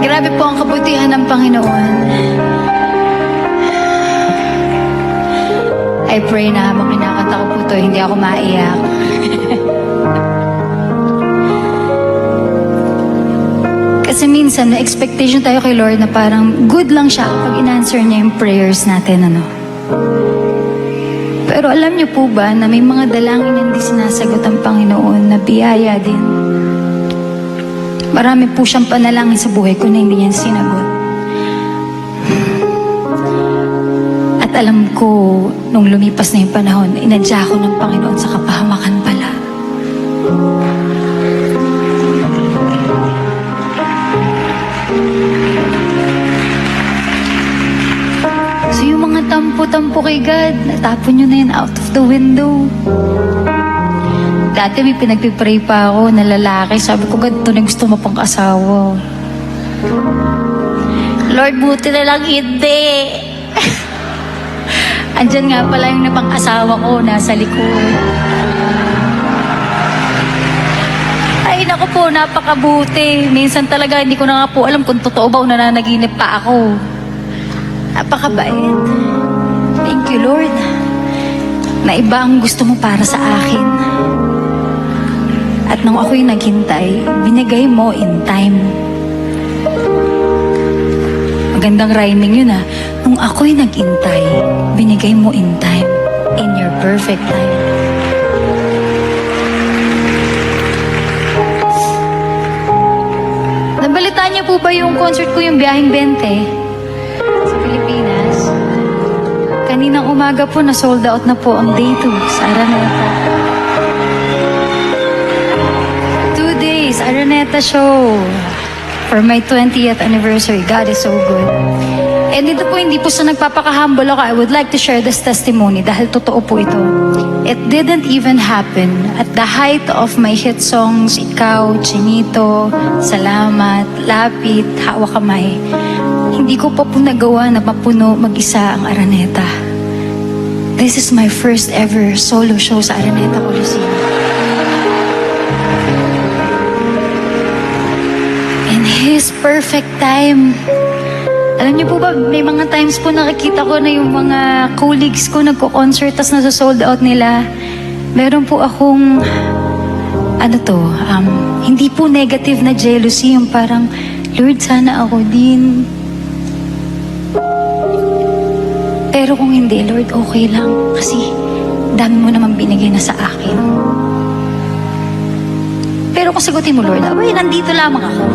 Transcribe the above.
Grabe po ang kabutihan ng Panginoon. I pray na habang kinakanta ko po to, hindi ako maiyak. Kasi minsan, may expectation tayo kay Lord na parang good lang siya kapag in-answer niya yung prayers natin, ano. Pero alam niyo po ba na may mga dalangin hindi sinasagot ang Panginoon na biyaya din? Marami po siyang panalangin sa buhay ko na hindi niya sinagot. At alam ko, nung lumipas na yung panahon, inadya ko ng Panginoon sa kapahamakan pala. So yung mga tampo-tampo kay God, natapon nyo na yan out of the window. Dati may pinagpipray pa ako na lalaki. Sabi ko, God, ito na gusto mo pang asawa. Lord, buti na lang hindi. Andyan nga pala yung napang-asawa ko, nasa likod. Ay, naku po, napakabuti. Minsan talaga, hindi ko na nga po alam kung totoo ba o nananaginip pa ako. Napakabait. Thank you, Lord. Na iba ang gusto mo para sa akin. At nung ako'y naghintay, binigay mo in time. Magandang rhyming yun, ha. Nung ako'y naghintay, binigay mo in time. In your perfect time. Nabalitaan niyo po ba yung concert ko, yung Biyaheng 20 sa Pilipinas? Kaninang umaga po, na-sold out na po ang day 2 sa Araneta. Araneta show for my 20th anniversary. God is so good. And dito po, hindi po sa nagpapaka-humble ako. I would like to share this testimony dahil totoo po ito. It didn't even happen at the height of my hit songs, Ikaw, Chinito, Salamat, Lapit, Hawak Kamay. Hindi ko pa po nagawa na mapuno mag-isa ang Araneta. This is my first ever solo show sa Araneta Coliseum. His perfect time. Alam niyo po ba, may mga times po nakikita ko na yung mga colleagues ko nagko-concert tas nasa-sold out nila. Meron po akong, hindi po negative na jealousy, yung parang, Lord, sana ako din. Pero kung hindi, Lord, okay lang. Kasi, dami mo naman binigay na sa akin. Pero kung sagutin mo, Lord, abay, nandito lamang ako.